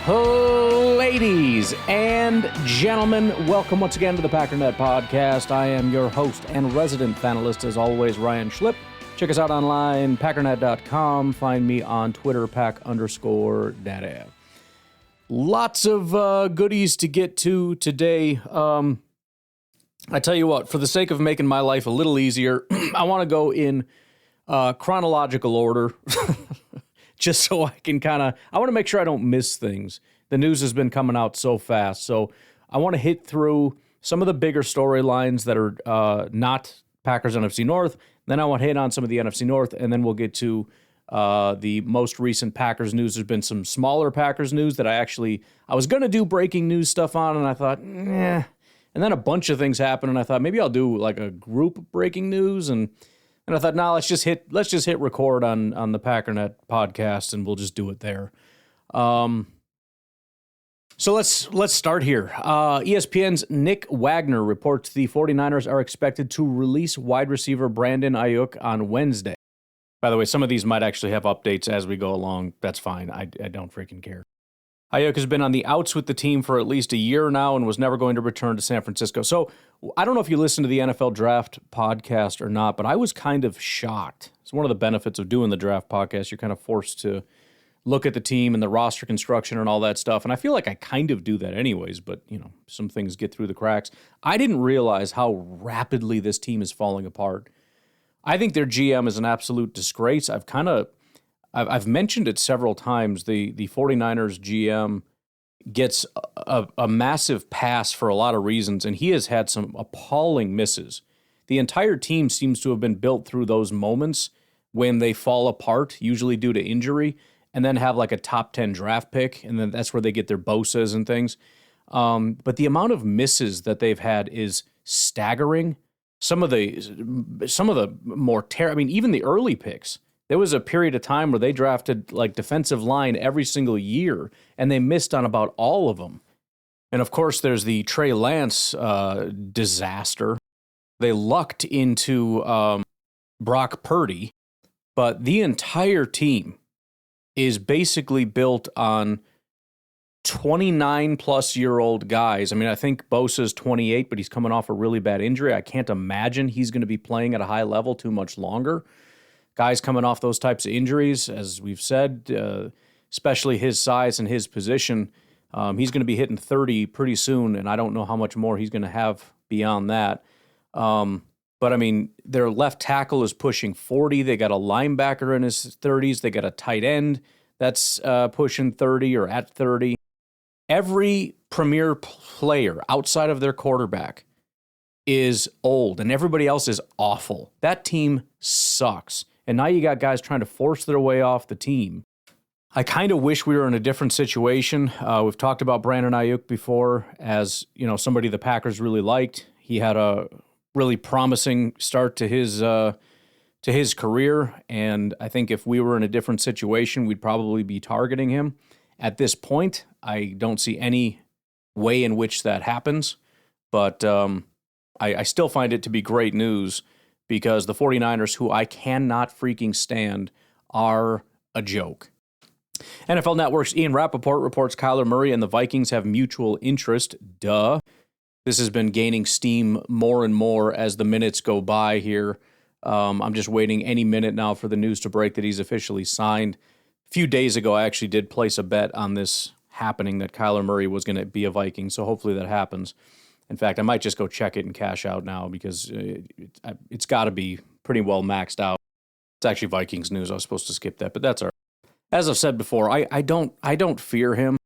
Ladies and gentlemen, welcome once again to the Packernet podcast. I am your host and resident panelist, as always, Ryan Schlip. Check us out online, packernet.com. Find me on Twitter, pack_data. Lots of goodies to get to today. I tell you what, for the sake of making my life a little easier, I want to go in chronological order. Just so I can I want to make sure I don't miss things. The news has been coming out so fast. So I want to hit through some of the bigger storylines that are not Packers NFC North. Then I want to hit on some of the NFC North, and then we'll get to the most recent Packers news. There's been some smaller Packers news that I was going to do breaking news stuff on, and I thought, eh. And then a bunch of things happened, and I thought maybe I'll do like a group breaking news, and I thought, no, let's just hit record on the Packernet podcast, and we'll just do it there. So let's start here. ESPN's Nick Wagner reports the 49ers are expected to release wide receiver Brandon Ayuk on Wednesday. By the way, some of these might actually have updates as we go along. That's fine. I don't freaking care. Ayuk has been on the outs with the team for at least a year now and was never going to return to San Francisco. So I don't know if you listen to the NFL Draft podcast or not, but I was kind of shocked. It's one of the benefits of doing the draft podcast. You're kind of forced to look at the team and the roster construction and all that stuff. And I feel like I kind of do that anyways, but some things get through the cracks. I didn't realize how rapidly this team is falling apart. I think their GM is an absolute disgrace. I've mentioned it several times. The 49ers GM gets a massive pass for a lot of reasons, and he has had some appalling misses. The entire team seems to have been built through those moments when they fall apart, usually due to injury, and then have like a top 10 draft pick, and then that's where they get their Bosas and things. But the amount of misses that they've had is staggering. Some of the more even the early picks. There was a period of time where they drafted like defensive line every single year, and they missed on about all of them. And of course, there's the Trey Lance disaster. They lucked into Brock Purdy, but the entire team is basically built on 29-plus-year-old guys. I mean, I think Bosa's 28, but he's coming off a really bad injury. I can't imagine he's going to be playing at a high level too much longer. Guys coming off those types of injuries, as we've said, especially his size and his position, he's going to be hitting 30 pretty soon, and I don't know how much more he's going to have beyond that. But, I mean, their left tackle is pushing 40. They got a linebacker in his 30s. They got a tight end that's pushing 30 or at 30. Every premier player outside of their quarterback is old, and everybody else is awful. That team sucks. And now you got guys trying to force their way off the team. I kind of wish we were in a different situation. We've talked about Brandon Ayuk before as, somebody the Packers really liked. He had a really promising start to his career, and I think if we were in a different situation, we'd probably be targeting him. At this point, I don't see any way in which that happens, but I still find it to be great news because the 49ers, who I cannot freaking stand, are a joke. NFL Network's Ian Rappaport reports Kyler Murray and the Vikings have mutual interest. Duh. This has been gaining steam more and more as the minutes go by here. I'm just waiting any minute now for the news to break that he's officially signed. A few days ago, I actually did place a bet on this happening, that Kyler Murray was going to be a Viking, so hopefully that happens. In fact, I might just go check it and cash out now because it's got to be pretty well maxed out. It's actually Vikings news. I was supposed to skip that, but that's all right. As I've said before, I don't fear him.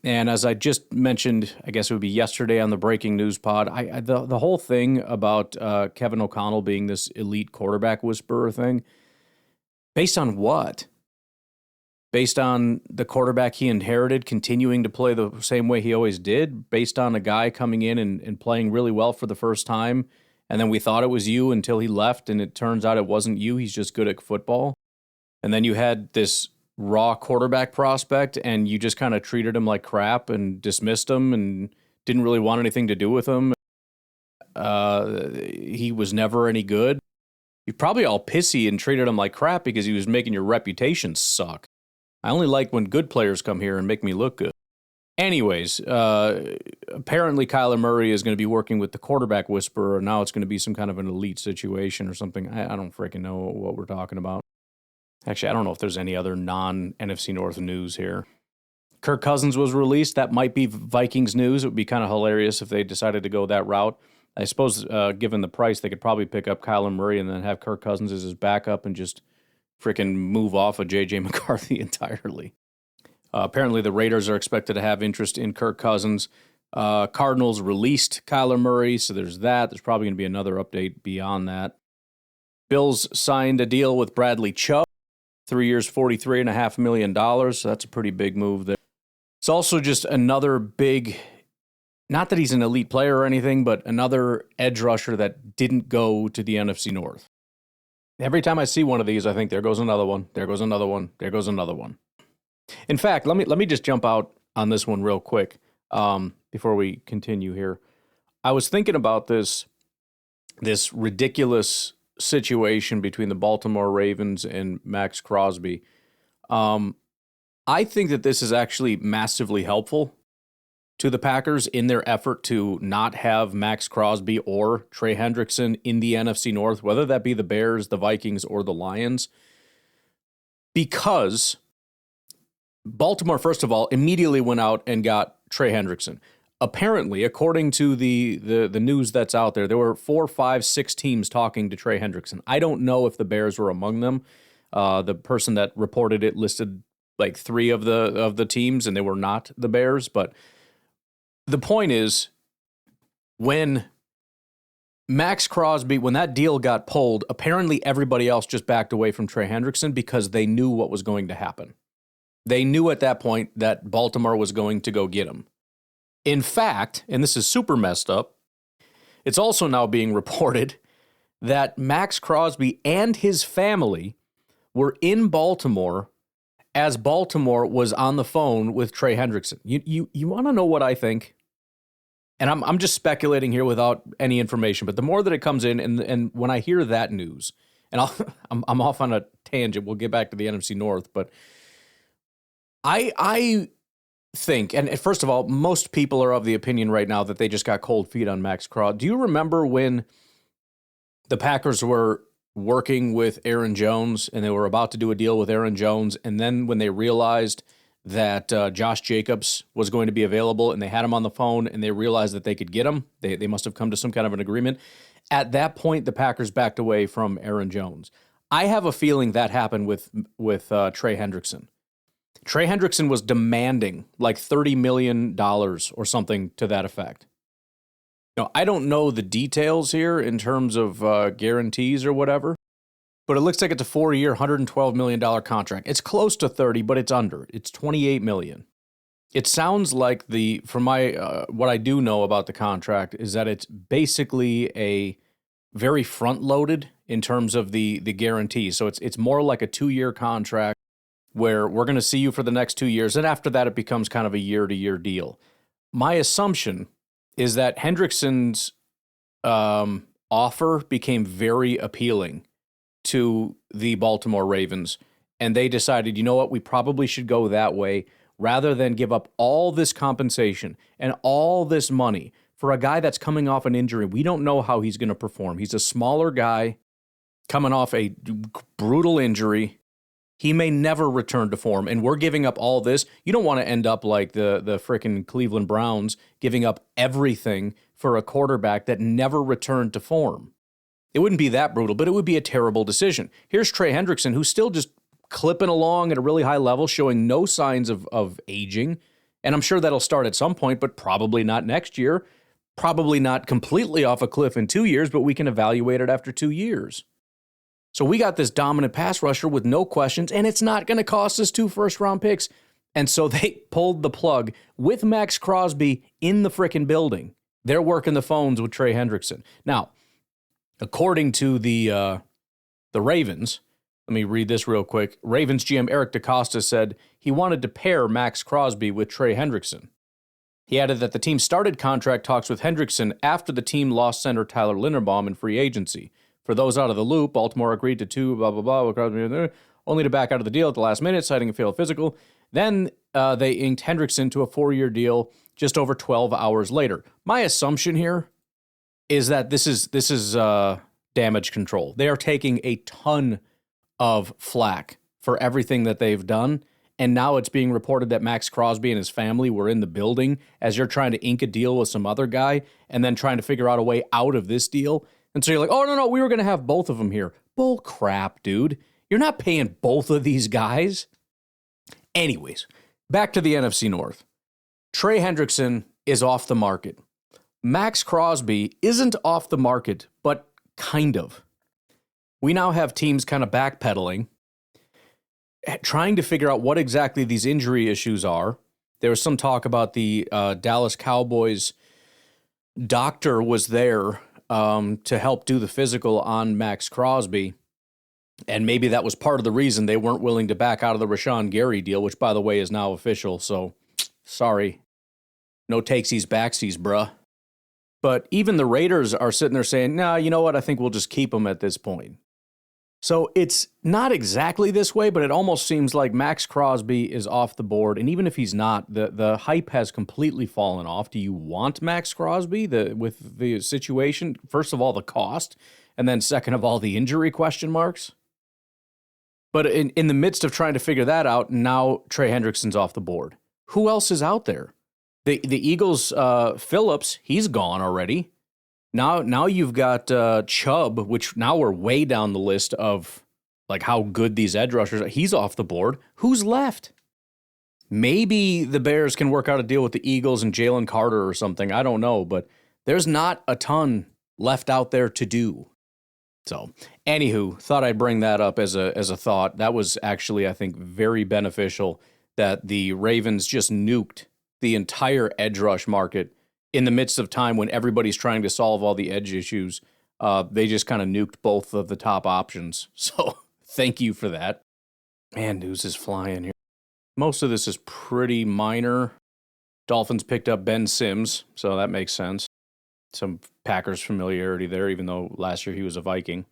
And as I just mentioned, I guess it would be yesterday on the Breaking News pod, the whole thing about Kevin O'Connell being this elite quarterback whisperer thing, based on what? Based on the quarterback he inherited continuing to play the same way he always did? Based on a guy coming in and playing really well for the first time, and then we thought it was you until he left, and it turns out it wasn't you, he's just good at football? And then you had this raw quarterback prospect, and you just kind of treated him like crap and dismissed him and didn't really want anything to do with him. He was never any good. You're probably all pissy and treated him like crap because he was making your reputation suck. I only like when good players come here and make me look good. Anyways, apparently Kyler Murray is going to be working with the quarterback whisperer. Now it's going to be some kind of an elite situation or something. I don't freaking know what we're talking about. Actually, I don't know if there's any other non-NFC North news here. Kirk Cousins was released. That might be Vikings news. It would be kind of hilarious if they decided to go that route. I suppose, given the price, they could probably pick up Kyler Murray and then have Kirk Cousins as his backup and just freaking move off of J.J. McCarthy entirely. Apparently, the Raiders are expected to have interest in Kirk Cousins. Cardinals released Kyler Murray, so there's that. There's probably going to be another update beyond that. Bills signed a deal with Bradley Chubb, 3 years, $43.5 million, so that's a pretty big move there. It's also just another big, not that he's an elite player or anything, but another edge rusher that didn't go to the NFC North. Every time I see one of these, I think there goes another one, there goes another one, there goes another one. In fact, let me just jump out on this one real quick before we continue here. I was thinking about this ridiculous situation between the Baltimore Ravens and Max Crosby. I think that this is actually massively helpful to the Packers in their effort to not have Max Crosby or Trey Hendrickson in the NFC North, whether that be the Bears, the Vikings, or the Lions, because Baltimore, first of all, immediately went out and got Trey Hendrickson. Apparently, according to the news that's out there, there were 4, 5, 6 teams talking to Trey Hendrickson. I don't know if the Bears were among them. The person that reported it listed like 3 of the teams, and they were not the Bears. But the point is, when Max Crosby, when that deal got pulled, apparently everybody else just backed away from Trey Hendrickson because they knew what was going to happen. They knew at that point that Baltimore was going to go get him. In fact, and this is super messed up, it's also now being reported that Max Crosby and his family were in Baltimore as Baltimore was on the phone with Trey Hendrickson. You want to know what I think? And I'm just speculating here without any information, but the more that it comes in, and when I hear that news, and I'm off on a tangent, we'll get back to the NFC North, but I think, and first of all, most people are of the opinion right now that they just got cold feet on Max Crosby. Do you remember when the Packers were working with Aaron Jones and they were about to do a deal with Aaron Jones, and then when they realized that Josh Jacobs was going to be available and they had him on the phone and they realized that they could get him, they must have come to some kind of an agreement. At that point, the Packers backed away from Aaron Jones. I have a feeling that happened with Trey Hendrickson. Trey Hendrickson was demanding like $30 million or something to that effect. Now, I don't know the details here in terms of guarantees or whatever, but it looks like it's a 4-year, $112 million contract. It's close to 30, but it's under. It's $28 million. It sounds like from my what I do know about the contract is that it's basically a very front-loaded in terms of the guarantee. So it's more like a 2-year contract where we're going to see you for the next 2 years, and after that it becomes kind of a year-to-year deal. My assumption is that Hendrickson's offer became very appealing to the Baltimore Ravens, and they decided, you know what, we probably should go that way rather than give up all this compensation and all this money for a guy that's coming off an injury. We don't know how he's going to perform. He's a smaller guy coming off a brutal injury. He may never return to form, and we're giving up all this. You don't want to end up like the frickin' Cleveland Browns giving up everything for a quarterback that never returned to form. It wouldn't be that brutal, but it would be a terrible decision. Here's Trey Hendrickson, who's still just clipping along at a really high level, showing no signs of aging, and I'm sure that'll start at some point, but probably not next year, probably not completely off a cliff in 2 years, but we can evaluate it after 2 years. So we got this dominant pass rusher with no questions, and it's not going to cost us 2 first-round picks. And so they pulled the plug with Max Crosby in the frickin' building. They're working the phones with Trey Hendrickson. Now, according to the Ravens, let me read this real quick. Ravens GM Eric DeCosta said he wanted to pair Max Crosby with Trey Hendrickson. He added that the team started contract talks with Hendrickson after the team lost center Tyler Linderbaum in free agency. For those out of the loop, Baltimore agreed to 2, blah, blah, blah, only to back out of the deal at the last minute, citing a failed physical. Then they inked Hendrickson to a 4-year deal just over 12 hours later. My assumption here is that this is damage control. They are taking a ton of flack for everything that they've done. And now it's being reported that Max Crosby and his family were in the building as you're trying to ink a deal with some other guy and then trying to figure out a way out of this deal. And so you're like, oh, no, we were going to have both of them here. Bull crap, dude. You're not paying both of these guys. Anyways, back to the NFC North. Trey Hendrickson is off the market. Max Crosby isn't off the market, but kind of. We now have teams kind of backpedaling, trying to figure out what exactly these injury issues are. There was some talk about the Dallas Cowboys doctor was there to help do the physical on Max Crosby, and maybe that was part of the reason they weren't willing to back out of the Rashawn Gary deal, which, by the way, is now official, so sorry. No takesies, backsies, bruh. But even the Raiders are sitting there saying, nah, you know what, I think we'll just keep him at this point. So it's not exactly this way, but it almost seems like Max Crosby is off the board. And even if he's not, the hype has completely fallen off. Do you want Max Crosby with the situation? First of all, the cost, and then second of all, the injury question marks. But in the midst of trying to figure that out, now Trey Hendrickson's off the board. Who else is out there? The Eagles, Phillips, he's gone already. Now you've got Chubb, which now we're way down the list of like how good these edge rushers are. He's off the board. Who's left? Maybe the Bears can work out a deal with the Eagles and Jalen Carter or something. I don't know, but there's not a ton left out there to do. So, anywho, thought I'd bring that up as a thought. That was actually, I think, very beneficial that the Ravens just nuked the entire edge rush market in the midst of time when everybody's trying to solve all the edge issues. They just kind of nuked both of the top options. So thank you for that. Man, news is flying here. Most of this is pretty minor. Dolphins picked up Ben Sims, so that makes sense. Some Packers familiarity there, even though last year he was a Viking.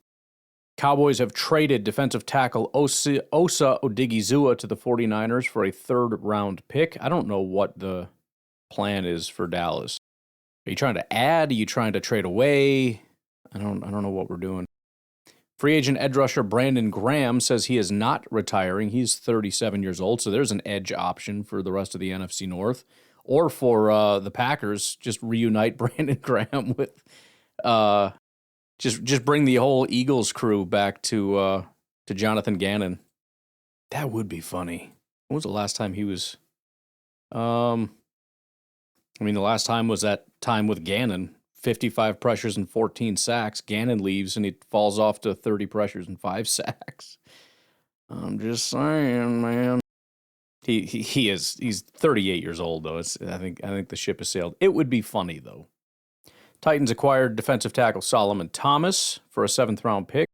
Cowboys have traded defensive tackle Osa Odigizua to the 49ers for a third-round pick. I don't know what the plan is for Dallas. Are you trying to add? Are you trying to trade away? I don't know what we're doing. Free agent edge rusher Brandon Graham says he is not retiring. He's 37 years old, so there's an edge option for the rest of the NFC North. Or for the Packers, just reunite Brandon Graham with, just bring the whole Eagles crew back to Jonathan Gannon. That would be funny. When was the last time he was? The last time was that time with Gannon. 55 pressures and 14 sacks. Gannon leaves and he falls off to 30 pressures and 5 sacks. I'm just saying, man. He's 38 years old though. I think the ship has sailed. It would be funny though. Titans acquired defensive tackle Solomon Thomas for a 7th-round pick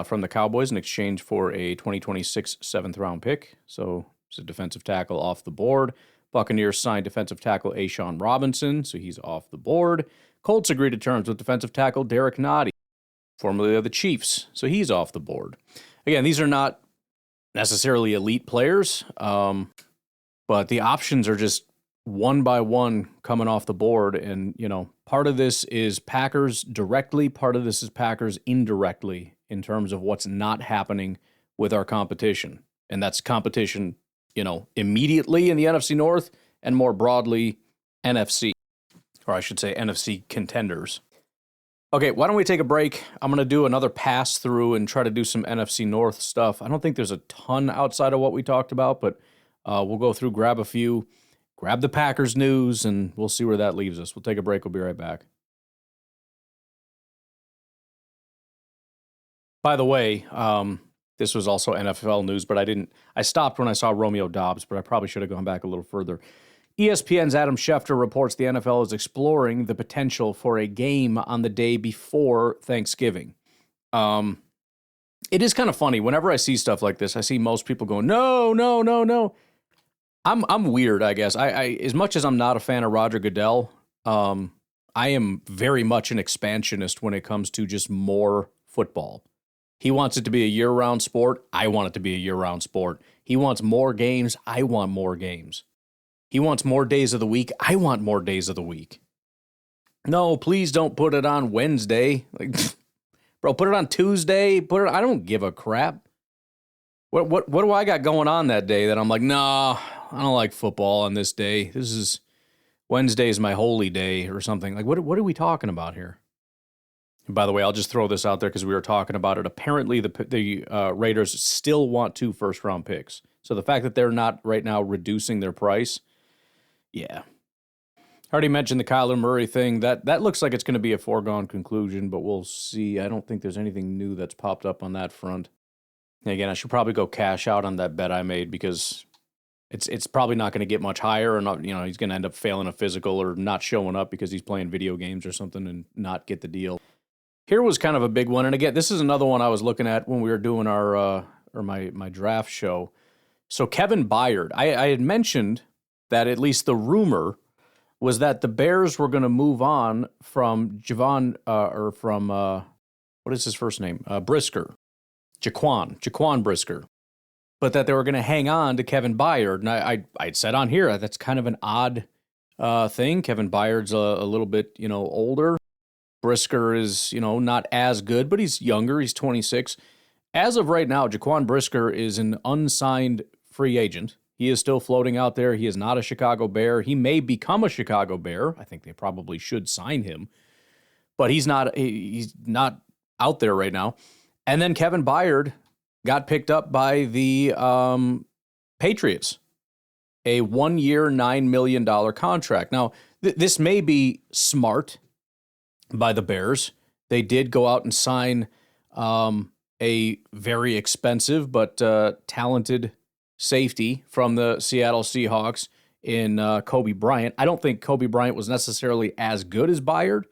from the Cowboys in exchange for a 2026 7th-round pick. So it's a defensive tackle off the board. Buccaneers signed defensive tackle A'Shawn Robinson, so he's off the board. Colts agreed to terms with defensive tackle Derek Nottie, formerly of the Chiefs, so he's off the board. Again, these are not necessarily elite players, but the options are just one by one coming off the board. And, part of this is Packers directly, part of this is Packers indirectly in terms of what's not happening with our competition. And that's competition, immediately in the NFC North and more broadly NFC, or I should say NFC contenders. Okay, why don't we take a break? I'm going to do another pass through and try to do some NFC North stuff. I don't think there's a ton outside of what we talked about, but we'll go through, grab a few, grab the Packers news, and we'll see where that leaves us. We'll take a break. We'll be right back. By the way, this was also NFL news, but I stopped when I saw Romeo Doubs, but I probably should have gone back a little further. ESPN's Adam Schefter reports the NFL is exploring the potential for a game on the day before Thanksgiving. It is kind of funny. Whenever I see stuff like this, I see most people going, no. I'm weird, I guess. I as much as I'm not a fan of Roger Goodell, I am very much an expansionist when it comes to just more football. He wants it to be a year-round sport. I want it to be a year-round sport. He wants more games. I want more games. He wants more days of the week. I want more days of the week. No, please don't put it on Wednesday. Like, bro, put it on Tuesday. I don't give a crap. What do I got going on that day that I'm like, nah, I don't like football on this day. Wednesday is my holy day or something. Like, what are we talking about here? And by the way, I'll just throw this out there because we were talking about it. Apparently, the Raiders still want 2 first-round picks. So the fact that they're not right now reducing their price, yeah. I already mentioned the Kyler Murray thing. That looks like it's going to be a foregone conclusion, but we'll see. I don't think there's anything new that's popped up on that front. And again, I should probably go cash out on that bet I made because it's probably not going to get much higher, or not. He's going to end up failing a physical or not showing up because he's playing video games or something and not get the deal. Here was kind of a big one, and again, this is another one I was looking at when we were doing my draft show. So Kevin Byard, I had mentioned that at least the rumor was that the Bears were going to move on from what is his first name? Brisker. Jaquan Brisker. But that they were going to hang on to Kevin Byard. And I'd said on here, that's kind of an odd thing. Kevin Byard's a little bit, older. Brisker is, not as good, but he's younger. He's 26. As of right now, Jaquan Brisker is an unsigned free agent. He is still floating out there. He is not a Chicago Bear. He may become a Chicago Bear. I think they probably should sign him. But he's not out there right now. And then Kevin Byard got picked up by the Patriots. A 1-year, $9 million contract. Now, this may be smart by the Bears. They did go out and sign a very expensive but talented safety from the Seattle Seahawks in Kobe Bryant. I don't think Kobe Bryant was necessarily as good as Byard.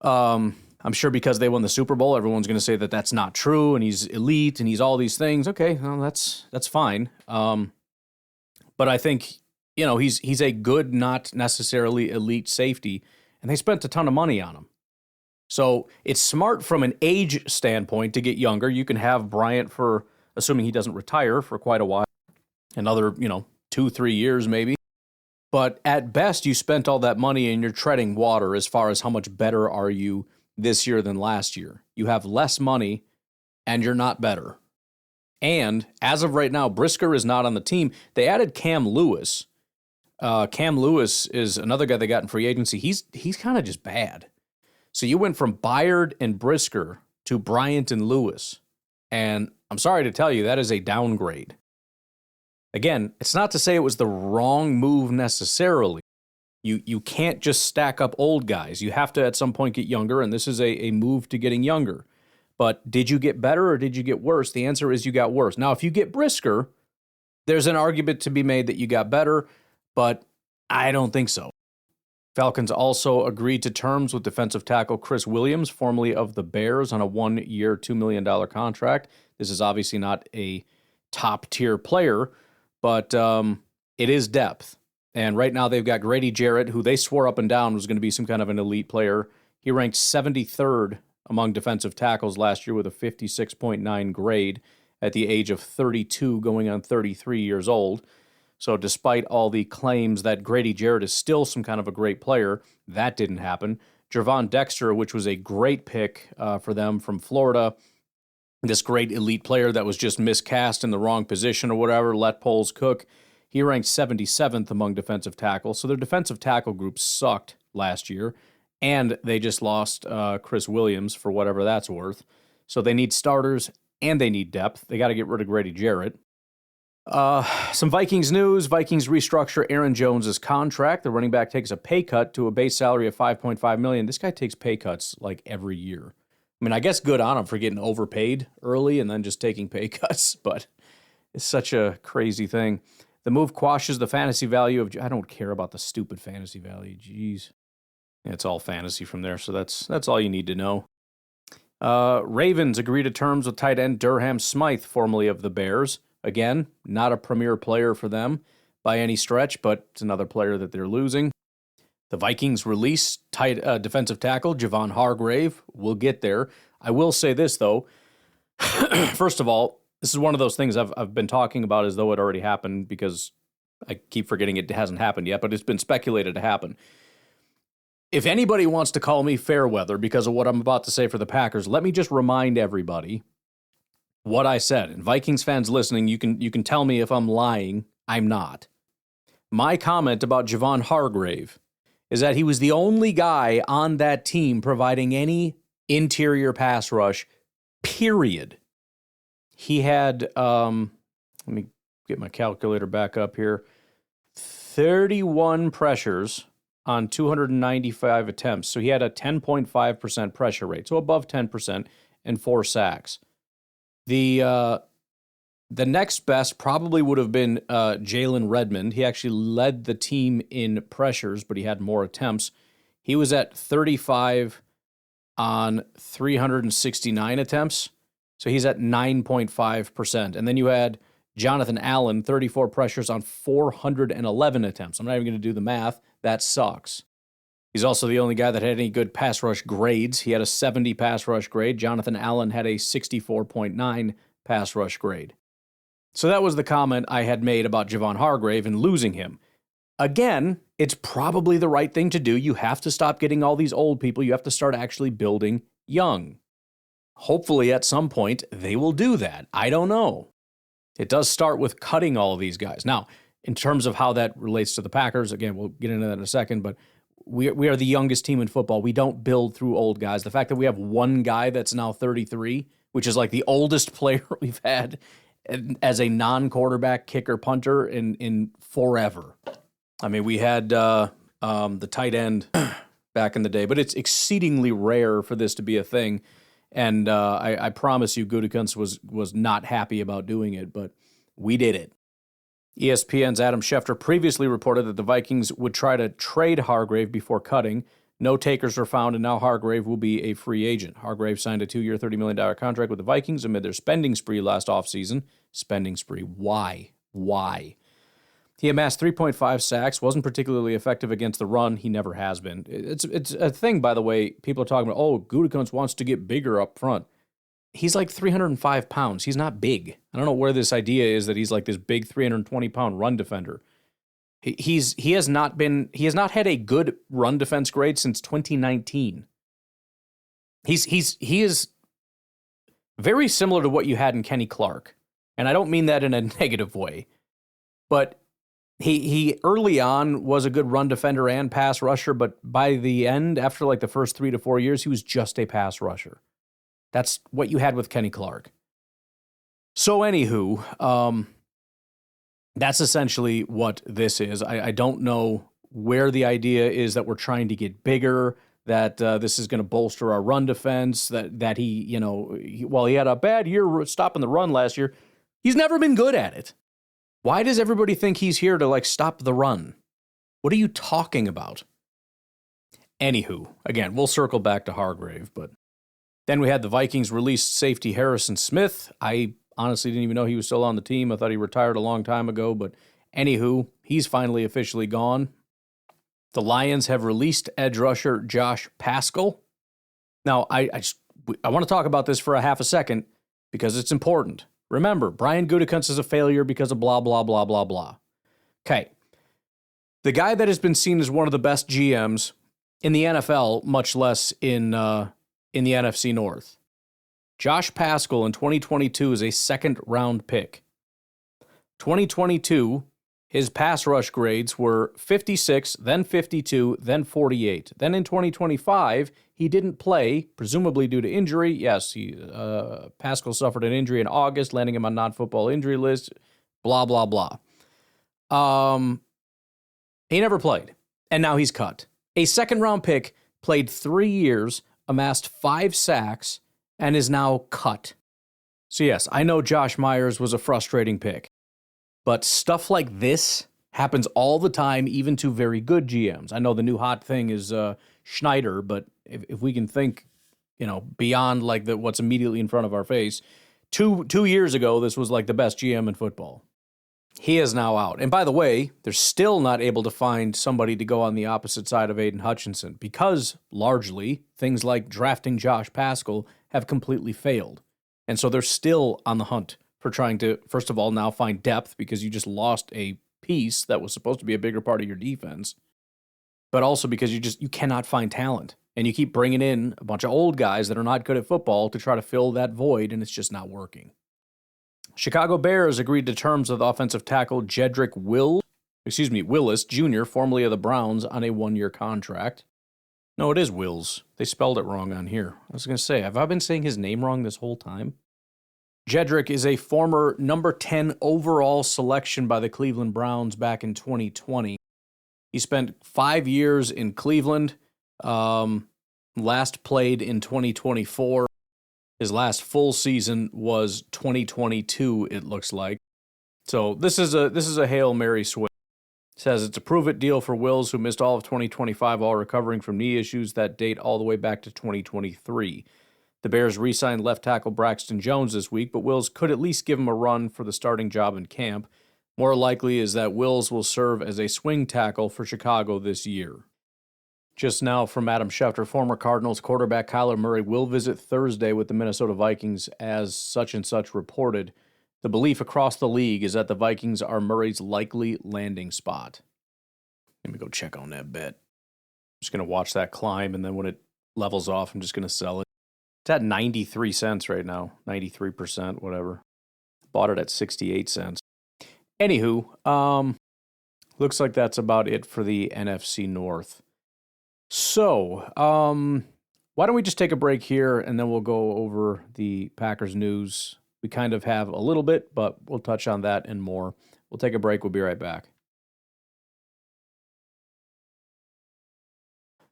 I'm sure because they won the Super Bowl, everyone's going to say that that's not true, and he's elite, and he's all these things. Okay, well, that's fine. But I think, he's a good, not necessarily elite safety, and they spent a ton of money on him. So it's smart from an age standpoint to get younger. You can have Bryant for, assuming he doesn't retire for quite a while, another, 2-3 years maybe. But at best, you spent all that money and you're treading water as far as how much better are you this year than last year. You have less money and you're not better. And as of right now, Brisker is not on the team. They added Cam Lewis. Cam Lewis is another guy they got in free agency. He's kind of just bad. So you went from Byard and Brisker to Bryant and Lewis. And I'm sorry to tell you, that is a downgrade. Again, it's not to say it was the wrong move necessarily. You can't just stack up old guys. You have to at some point get younger, and this is a move to getting younger. But did you get better or did you get worse? The answer is you got worse. Now, if you get Brisker, there's an argument to be made that you got better, but I don't think so. Falcons also agreed to terms with defensive tackle Chris Williams, formerly of the Bears, on a 1-year, $2 million contract. This is obviously not a top-tier player, but it is depth. And right now they've got Grady Jarrett, who they swore up and down was going to be some kind of an elite player. He ranked 73rd among defensive tackles last year with a 56.9 grade at the age of 32, going on 33 years old. So despite all the claims that Grady Jarrett is still some kind of a great player, that didn't happen. Gervon Dexter, which was a great pick for them from Florida, this great elite player that was just miscast in the wrong position or whatever, let polls cook. He ranked 77th among defensive tackles. So their defensive tackle group sucked last year, and they just lost Chris Williams for whatever that's worth. So they need starters and they need depth. They got to get rid of Grady Jarrett. Some Vikings news. Vikings restructure Aaron Jones' contract. The running back takes a pay cut to a base salary of $5.5 million. This guy takes pay cuts like every year. I mean, I guess good on him for getting overpaid early and then just taking pay cuts, but it's such a crazy thing. The move quashes the fantasy value of... I don't care about the stupid fantasy value. Jeez. It's all fantasy from there, so that's all you need to know. Ravens agree to terms with tight end Durham Smythe, formerly of the Bears. Again, not a premier player for them by any stretch, but it's another player that they're losing. The Vikings release defensive tackle Javon Hargrave. We'll get there. I will say this, though. First of all, this is one of those things I've been talking about as though it already happened because I keep forgetting it hasn't happened yet, but it's been speculated to happen. If anybody wants to call me fair weather because of what I'm about to say for the Packers, let me just remind everybody what I said. And Vikings fans listening, you can tell me if I'm lying. I'm not. My comment about Javon Hargrave is that he was the only guy on that team providing any interior pass rush, period. He had, let me get my calculator back up here, 31 pressures on 295 attempts. So he had a 10.5% pressure rate, so above 10%, and 4 sacks. The next best probably would have been Jalen Redmond. He actually led the team in pressures, but he had more attempts. He was at 35 on 369 attempts, so he's at 9.5%. And then you had Jonathan Allen, 34 pressures on 411 attempts. I'm not even going to do the math. That sucks. He's also the only guy that had any good pass rush grades. He had a 70 pass rush grade. Jonathan Allen had a 64.9 pass rush grade. So that was the comment I had made about Javon Hargrave and losing him. Again, it's probably the right thing to do. You have to stop getting all these old people. You have to start actually building young. Hopefully at some point they will do that. I don't know. It does start with cutting all of these guys. Now, in terms of how that relates to the Packers, again, we'll get into that in a second, but we are the youngest team in football. We don't build through old guys. The fact that we have one guy that's now 33, which is like the oldest player we've had as a non-quarterback kicker punter in forever. I mean, we had the tight end back in the day, but it's exceedingly rare for this to be a thing. And I promise you, Gutekunst was not happy about doing it, but we did it. ESPN's Adam Schefter previously reported that the Vikings would try to trade Hargrave before cutting. No takers were found, and now Hargrave will be a free agent. Hargrave signed a 2-year, $30 million contract with the Vikings amid their spending spree last offseason. Spending spree. Why? He amassed 3.5 sacks, wasn't particularly effective against the run. He never has been. It's a thing, by the way, people are talking about, oh, Gutekunst wants to get bigger up front. He's like 305 pounds. He's not big. I don't know where this idea is that he's like this big 320-pound run defender. He has not had a good run defense grade since 2019. He is very similar to what you had in Kenny Clark. And I don't mean that in a negative way. But he early on was a good run defender and pass rusher, but by the end, after like the first 3 to 4 years, he was just a pass rusher. That's what you had with Kenny Clark. So anywho, that's essentially what this is. I don't know where the idea is that we're trying to get bigger, that this is going to bolster our run defense, that he had a bad year stopping the run last year. He's never been good at it. Why does everybody think he's here to stop the run? What are you talking about? Anywho, again, we'll circle back to Hargrave, but then we had the Vikings release safety Harrison Smith. I honestly didn't even know he was still on the team. I thought he retired a long time ago, but anywho, he's finally officially gone. The Lions have released edge rusher Josh Paschal. Now, I want to talk about this for a half a second because it's important. Remember, Brian Gutekunst is a failure because of blah, blah, blah, blah, blah. Okay. The guy that has been seen as one of the best GMs in the NFL, much less in the NFC North. Josh Paschal in 2022 is a second-round pick. 2022, his pass rush grades were 56, then 52, then 48. Then in 2025, he didn't play, presumably due to injury. Yes, Paschal suffered an injury in August, landing him on non-football injury list, blah, blah, blah. He never played, and now he's cut. A second-round pick, played 3 years, amassed 5 sacks, and is now cut. So yes, I know Josh Myers was a frustrating pick, but stuff like this happens all the time, even to very good GMs. I know the new hot thing is Schneider, but if we can think, beyond what's immediately in front of our face, two years ago, this was like the best GM in football. He is now out. And by the way, they're still not able to find somebody to go on the opposite side of Aiden Hutchinson because, largely, things like drafting Josh Paschal have completely failed. And so they're still on the hunt for trying to, first of all, now find depth because you just lost a piece that was supposed to be a bigger part of your defense, but also because you cannot find talent. And you keep bringing in a bunch of old guys that are not good at football to try to fill that void, and it's just not working. Chicago Bears agreed to terms with offensive tackle Jedrick Willis Jr., formerly of the Browns, on a 1-year contract. No, it is Wills. They spelled it wrong on here. I was going to say, have I been saying his name wrong this whole time? Jedrick is a former number 10 overall selection by the Cleveland Browns back in 2020. He spent 5 years in Cleveland, last played in 2024. His last full season was 2022, it looks like. So this is a Hail Mary swing. It says it's a prove-it deal for Wills, who missed all of 2025 while recovering from knee issues that date all the way back to 2023. The Bears re-signed left tackle Braxton Jones this week, but Wills could at least give him a run for the starting job in camp. More likely is that Wills will serve as a swing tackle for Chicago this year. Just now from Adam Schefter, former Cardinals quarterback Kyler Murray will visit Thursday with the Minnesota Vikings, as such and such reported. The belief across the league is that the Vikings are Murray's likely landing spot. Let me go check on that bet. I'm just going to watch that climb, and then when it levels off, I'm just going to sell it. It's at 93 cents right now, 93%, whatever. Bought it at 68 cents. Anywho, looks like that's about it for the NFC North. So, why don't we just take a break here, and then we'll go over the Packers news. We kind of have a little bit, but we'll touch on that and more. We'll take a break. We'll be right back.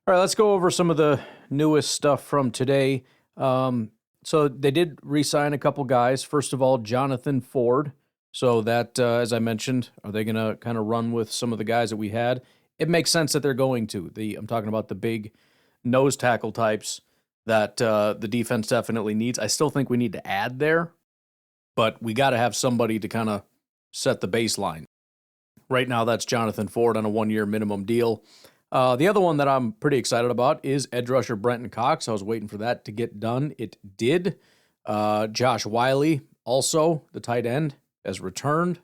All right, let's go over some of the newest stuff from today. So they did re-sign a couple guys. First of all, Jonathan Ford. So that, as I mentioned, are they going to kind of run with some of the guys that we had? It makes sense that they're going to. I'm talking about the big nose tackle types that the defense definitely needs. I still think we need to add there, but we got to have somebody to kind of set the baseline. Right now, that's Jonathan Ford on a 1-year minimum deal. The other one that I'm pretty excited about is edge rusher Brenton Cox. I was waiting for that to get done. It did. Josh Wiley, also the tight end, has returned.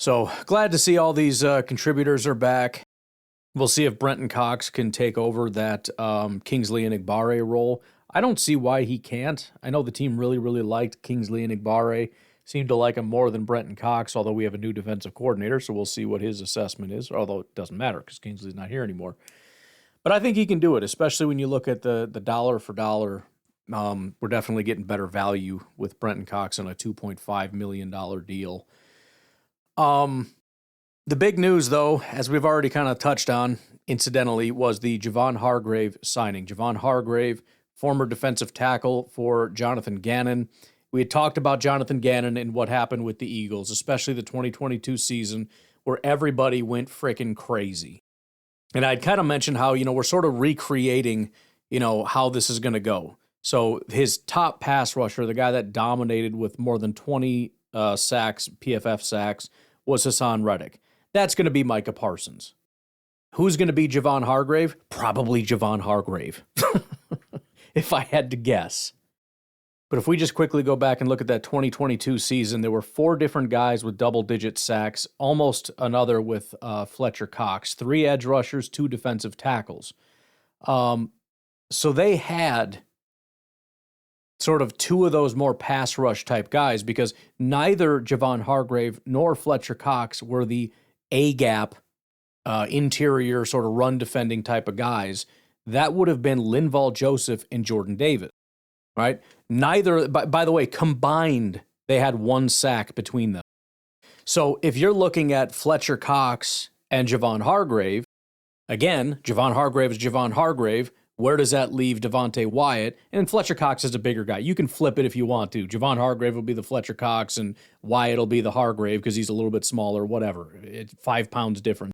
So glad to see all these contributors are back. We'll see if Brenton Cox can take over that Kingsley Enagbare role. I don't see why he can't. I know the team really, really liked Kingsley Enagbare. Seemed to like him more than Brenton Cox, although we have a new defensive coordinator, so we'll see what his assessment is, although it doesn't matter because Kingsley's not here anymore. But I think he can do it, especially when you look at the dollar for dollar. We're definitely getting better value with Brenton Cox on a $2.5 million deal. The big news, though, as we've already kind of touched on, incidentally, was the Javon Hargrave signing. Javon Hargrave, former defensive tackle for Jonathan Gannon. We had talked about Jonathan Gannon and what happened with the Eagles, especially the 2022 season, where everybody went freaking crazy. And I'd kind of mentioned how, we're sort of recreating, how this is going to go. So his top pass rusher, the guy that dominated with more than 20 sacks, PFF sacks, was Hassan Reddick. That's going to be Micah Parsons. Who's going to be Javon Hargrave? Probably Javon Hargrave, if I had to guess. But if we just quickly go back and look at that 2022 season, there were 4 different guys with double-digit sacks, almost another with Fletcher Cox, 3 edge rushers, 2 defensive tackles. So they had sort of 2 of those more pass rush type guys because neither Javon Hargrave nor Fletcher Cox were the A-gap interior sort of run defending type of guys. That would have been Linval Joseph and Jordan Davis, right? Neither, by the way, combined, they had 1 sack between them. So if you're looking at Fletcher Cox and Javon Hargrave, again, Javon Hargrave is Javon Hargrave. Where does that leave Devontae Wyatt? And Fletcher Cox is a bigger guy. You can flip it if you want to. Javon Hargrave will be the Fletcher Cox, and Wyatt will be the Hargrave because he's a little bit smaller, whatever. It's 5 pounds different.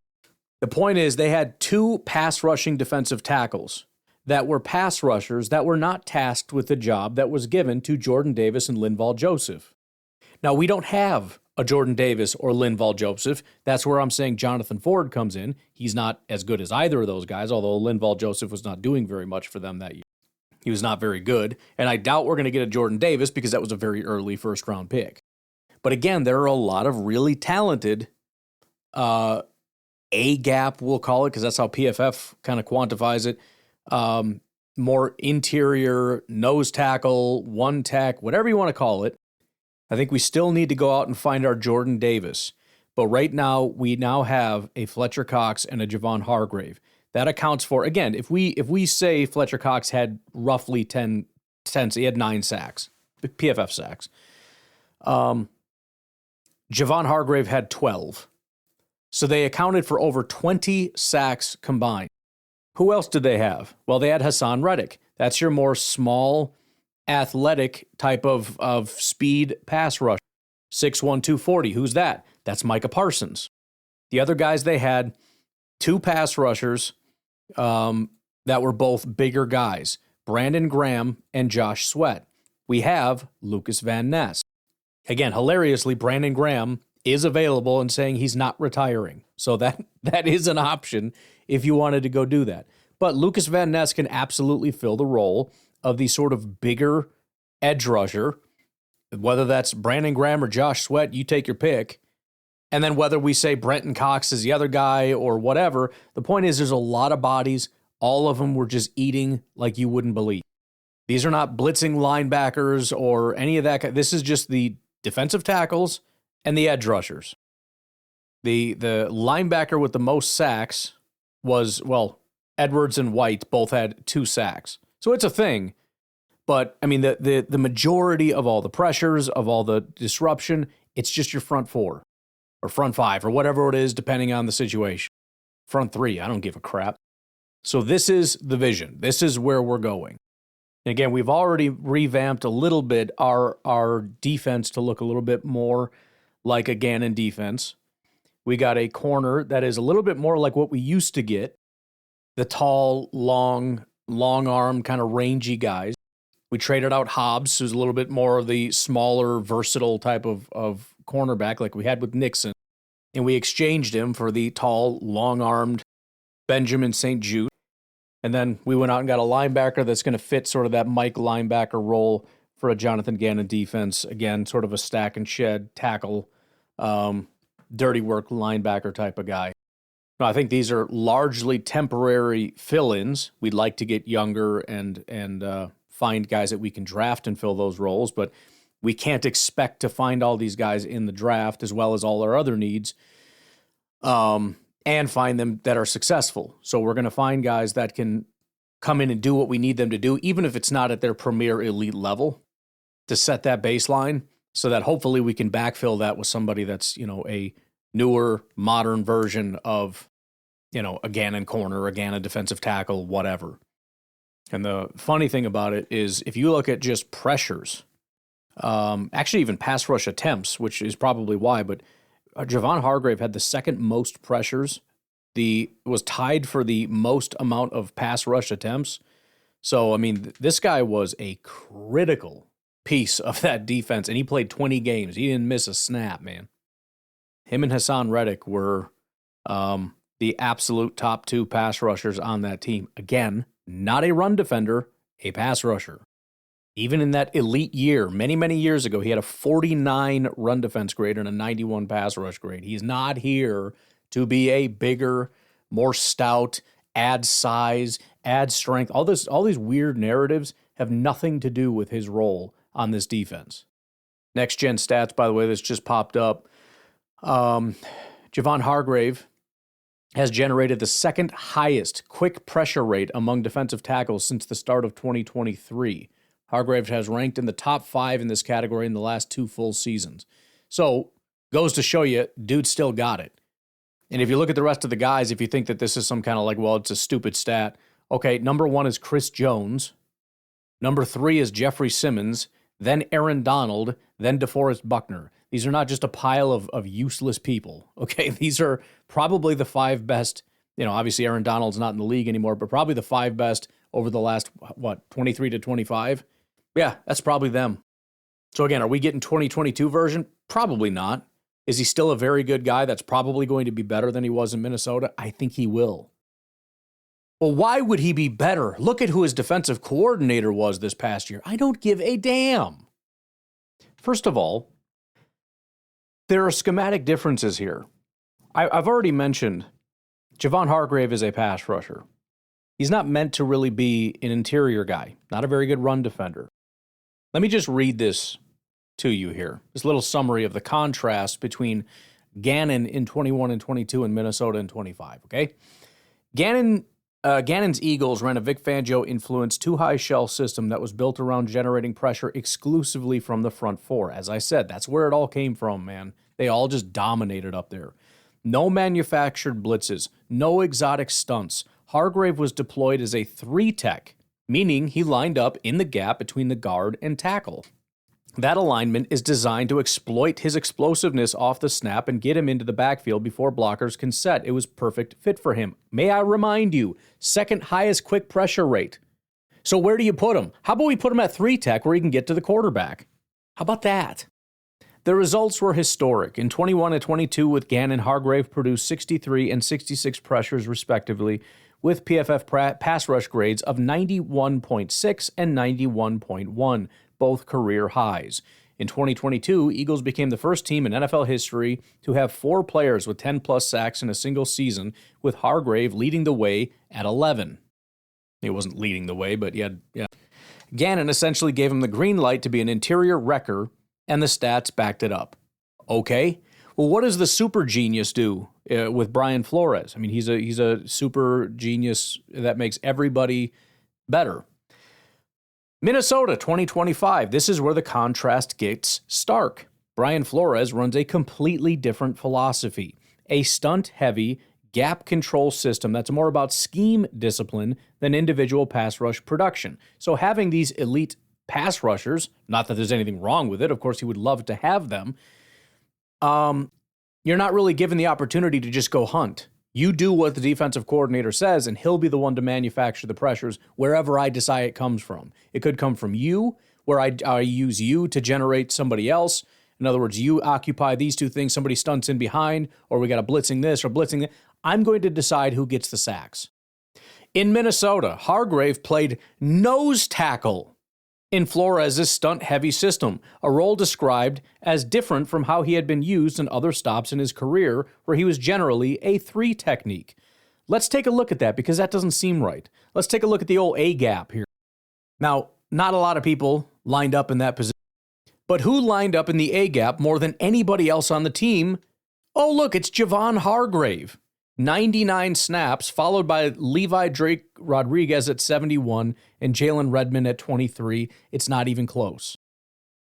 The point is they had 2 pass rushing defensive tackles that were pass rushers that were not tasked with the job that was given to Jordan Davis and Linval Joseph. Now, we don't have a Jordan Davis or Linval Joseph. That's where I'm saying Jonathan Ford comes in. He's not as good as either of those guys, although Linval Joseph was not doing very much for them that year. He was not very good. And I doubt we're going to get a Jordan Davis because that was a very early first-round pick. But again, there are a lot of really talented A-gap, we'll call it, because that's how PFF kind of quantifies it. More interior, nose tackle, one tech, whatever you want to call it. I think we still need to go out and find our Jordan Davis. But right now, we now have a Fletcher Cox and a Javon Hargrave. That accounts for, again, if we say Fletcher Cox had roughly 10, he had 9 sacks, PFF sacks. Javon Hargrave had 12. So they accounted for over 20 sacks combined. Who else did they have? Well, they had Hassan Reddick. That's your more small, athletic type of speed pass rush. 6'1", 240. Who's that? That's Micah Parsons. The other guys they had, 2 pass rushers that were both bigger guys, Brandon Graham and Josh Sweat. We have Lucas Van Ness. Again, hilariously, Brandon Graham is available and saying he's not retiring. So that is an option if you wanted to go do that. But Lucas Van Ness can absolutely fill the role of the sort of bigger edge rusher, whether that's Brandon Graham or Josh Sweat, you take your pick. And then whether we say Brenton Cox is the other guy or whatever, the point is there's a lot of bodies. All of them were just eating like you wouldn't believe. These are not blitzing linebackers or any of that. This is just the defensive tackles and the edge rushers. The linebacker with the most sacks was, well, Edwards and White both had 2 sacks. So it's a thing. But, I mean, the majority of all the pressures, of all the disruption, it's just your front 4 or front 5 or whatever it is, depending on the situation. Front 3, I don't give a crap. So this is the vision. This is where we're going. And again, we've already revamped a little bit our defense to look a little bit more like a Gannon defense. We got a corner that is a little bit more like what we used to get, the tall, long-armed, kind of rangy guys. We traded out Hobbs, who's a little bit more of the smaller, versatile type of cornerback like we had with Nixon. And we exchanged him for the tall, long-armed Benjamin St. Jude. And then we went out and got a linebacker that's going to fit sort of that Mike linebacker role for a Jonathan Gannon defense. Again, sort of a stack and shed, tackle, dirty work linebacker type of guy. Now, I think these are largely temporary fill-ins. We'd like to get younger and find guys that we can draft and fill those roles, but we can't expect to find all these guys in the draft as well as all our other needs. And find them that are successful. So we're going to find guys that can come in and do what we need them to do, even if it's not at their premier elite level, to set that baseline so that hopefully we can backfill that with somebody that's, a newer, modern version of, a Gannon corner, a Gannon defensive tackle, whatever. And the funny thing about it is if you look at just pressures, actually even pass rush attempts, which is probably why, but Javon Hargrave had the second most pressures. Was tied for the most amount of pass rush attempts. So, I mean, this guy was a critical piece of that defense, and he played 20 games. He didn't miss a snap, man. Him and Hassan Reddick were the absolute top 2 pass rushers on that team. Again, not a run defender, a pass rusher. Even in that elite year, many, many years ago, he had a 49 run defense grade and a 91 pass rush grade. He's not here to be a bigger, more stout, add size, add strength. All these weird narratives have nothing to do with his role on this defense. Next gen stats, by the way, this just popped up. Javon Hargrave has generated the second highest quick pressure rate among defensive tackles since the start of 2023. Hargrave has ranked in the top 5 in this category in the last 2 full seasons. So, goes to show you, dude still got it. And if you look at the rest of the guys, if you think that this is some kind of it's a stupid stat. Okay, number 1 is Chris Jones. Number 3 is Jeffrey Simmons. Then Aaron Donald. Then DeForest Buckner. These are not just a pile of useless people. Okay, these are probably the 5 best. Obviously Aaron Donald's not in the league anymore, but probably the 5 best over the last, 23 to 25? Yeah, that's probably them. So again, are we getting 2022 version? Probably not. Is he still a very good guy that's probably going to be better than he was in Minnesota? I think he will. Well, why would he be better? Look at who his defensive coordinator was this past year. I don't give a damn. First of all, there are schematic differences here. I've already mentioned Javon Hargrave is a pass rusher. He's not meant to really be an interior guy, not a very good run defender. Let me just read this to you here. This little summary of the contrast between Gannon in 21 and 22 and Minnesota in 25, okay? Gannon's Eagles ran a Vic Fangio-influenced two-high shell system that was built around generating pressure exclusively from the front four. As I said, that's where it all came from, man. They all just dominated up there. No manufactured blitzes, no exotic stunts. Hargrave was deployed as a three-tech, meaning he lined up in the gap between the guard and tackle. That alignment is designed to exploit his explosiveness off the snap and get him into the backfield before blockers can set. It was perfect fit for him. May I remind you, second highest quick pressure rate. So where do you put him? How about we put him at three-tech where he can get to the quarterback? How about that? The results were historic. In 21 and 22 with Gannon, Hargrave produced 63 and 66 pressures respectively, with PFF pass rush grades of 91.6 and 91.1, both career highs. In 2022, Eagles became the first team in NFL history to have 4 players with 10-plus sacks in a single season, with Hargrave leading the way at 11. He wasn't leading the way, but yeah. Gannon essentially gave him the green light to be an interior wrecker, and the stats backed it up. Okay, well, what does the super genius do with Brian Flores? I mean, he's a super genius that makes everybody better. Minnesota 2025. This is where the contrast gets stark. Brian Flores runs a completely different philosophy, a stunt-heavy gap control system that's more about scheme discipline than individual pass rush production. So having these elite pass rushers, not that there's anything wrong with it, of course he would love to have them, you're not really given the opportunity to just go hunt. You do what the defensive coordinator says, and he'll be the one to manufacture the pressures wherever I decide it comes from. It could come from you, where I use you to generate somebody else. In other words, you occupy these two things, somebody stunts in behind, or we got a blitzing this or blitzing that. I'm going to decide who gets the sacks. In Minnesota, Hargrave played nose tackle in Flores' stunt-heavy system, a role described as different from how he had been used in other stops in his career, where he was generally a three technique. Let's take a look at that, because that doesn't seem right. Let's take a look at the old A-gap here. Now, not a lot of people lined up in that position, but who lined up in the A-gap more than anybody else on the team? Oh, look, it's Javon Hargrave. 99 snaps, followed by Levi Drake Rodriguez at 71 and Jalen Redmond at 23. It's not even close.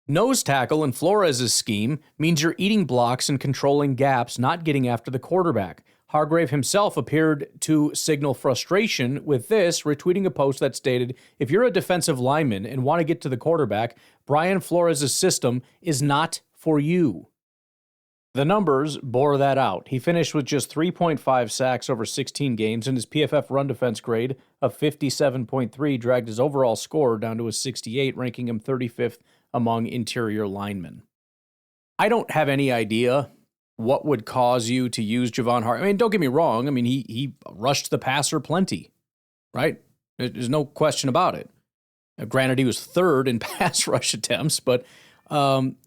Nose tackle in Flores' scheme means you're eating blocks and controlling gaps, not getting after the quarterback. Hargrave himself appeared to signal frustration with this, retweeting a post that stated, "If you're a defensive lineman and want to get to the quarterback, Brian Flores' system is not for you." The numbers bore that out. He finished with just 3.5 sacks over 16 games, and his PFF run defense grade of 57.3 dragged his overall score down to a 68, ranking him 35th among interior linemen. I don't have any idea what would cause you to use Javon Hargrave. I mean, don't get me wrong. I mean, he rushed the passer plenty, right? There's no question about it. Now, granted, he was third in pass rush attempts, but, among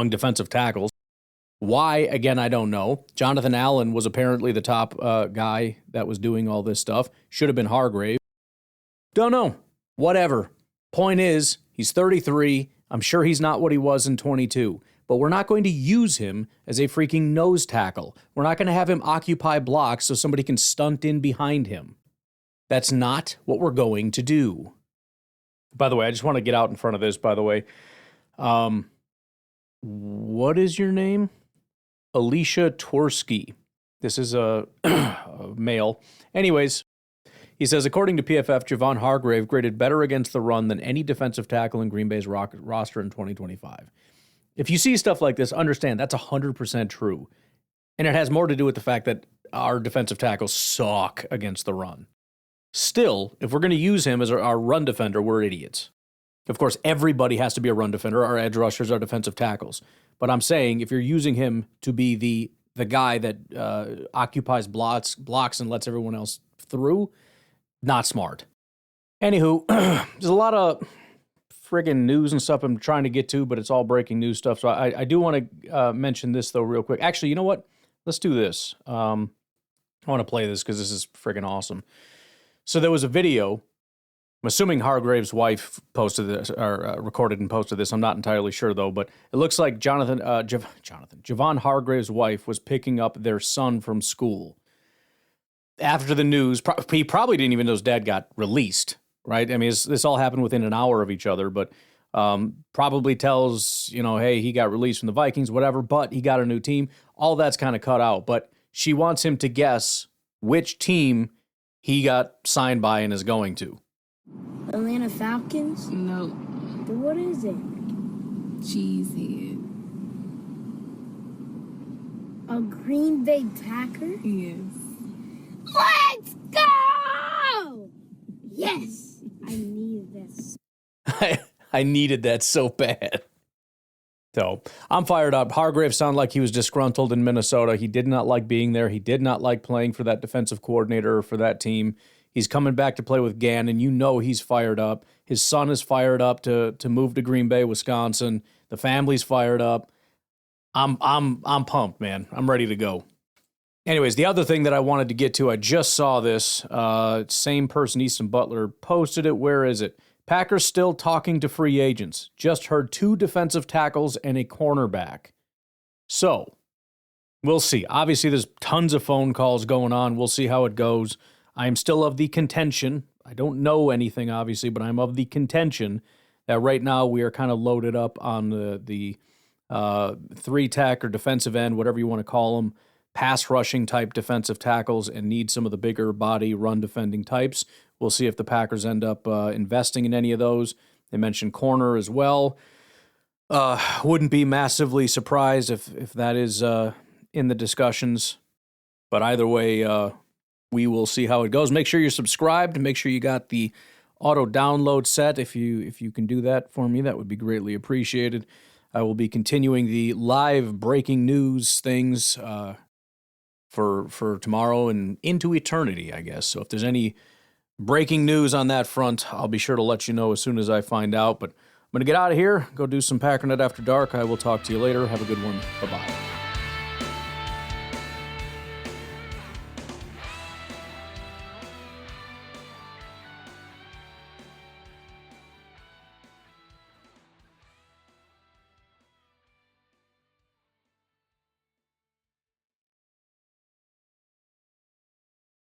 defensive tackles. Why, again, I don't know. Jonathan Allen was apparently the top guy that was doing all this stuff. Should have been Hargrave. Don't know. Whatever. Point is, he's 33. I'm sure he's not what he was in 22. But we're not going to use him as a freaking nose tackle. We're not going to have him occupy blocks so somebody can stunt in behind him. That's not what we're going to do. By the way, I just want to get out in front of this, by the way. What is your name? Alicia Twerski. This is a male. Anyways, he says, according to PFF, Javon Hargrave graded better against the run than any defensive tackle in Green Bay's roster in 2025. If you see stuff like this, understand that's 100% true. And it has more to do with the fact that our defensive tackles suck against the run. Still, if we're going to use him as our run defender, we're idiots. Of course, everybody has to be a run defender. Our edge rushers are defensive tackles. But I'm saying if you're using him to be the guy that occupies blocks and lets everyone else through. Not smart. Anywho, there's a lot of friggin' news and stuff I'm trying to get to, but it's all breaking news stuff. So I do want to mention this, though, real quick. Actually, you know what? Let's do this. I want to play this because this is friggin' awesome. So there was a video. I'm assuming Hargrave's wife posted this or recorded and posted this. I'm not entirely sure, though, but it looks like Javon Hargrave's wife was picking up their son from school. After the news, he probably didn't even know his dad got released, right? I mean, this all happened within an hour of each other, but probably tells, hey, he got released from the Vikings, whatever, but he got a new team. All that's kind of cut out, but she wants him to guess which team he got signed by and is going to. Atlanta Falcons? No. But what is it? Cheesehead. A Green Bay Packer? Yes. Let's go! Yes! I needed this. I needed that so bad. So I'm fired up. Hargrave sounded like he was disgruntled in Minnesota. He did not like being there. He did not like playing for that defensive coordinator or for that team. He's coming back to play with Gannon. He's fired up. His son is fired up to move to Green Bay, Wisconsin. The family's fired up. I'm pumped, man. I'm ready to go. Anyways, the other thing that I wanted to get to, I just saw this. Same person, Easton Butler, posted it. Where is it? Packers still talking to free agents. Just heard 2 defensive tackles and a cornerback. So, we'll see. Obviously, there's tons of phone calls going on. We'll see how it goes. I am still of the contention. I don't know anything, obviously, but I'm of the contention that right now we are kind of loaded up on the 3-tech or defensive end, whatever you want to call them, pass rushing type defensive tackles, and need some of the bigger body run defending types. We'll see if the Packers end up investing in any of those. They mentioned corner as well. Wouldn't be massively surprised if that is in the discussions. But either way, we will see how it goes. Make sure you're subscribed. Make sure you got the auto download set. If you can do that for me, that would be greatly appreciated. I will be continuing the live breaking news things for tomorrow and into eternity, I guess. So if there's any breaking news on that front, I'll be sure to let you know as soon as I find out. But I'm going to get out of here, go do some Packernet After Dark. I will talk to you later. Have a good one. Bye-bye.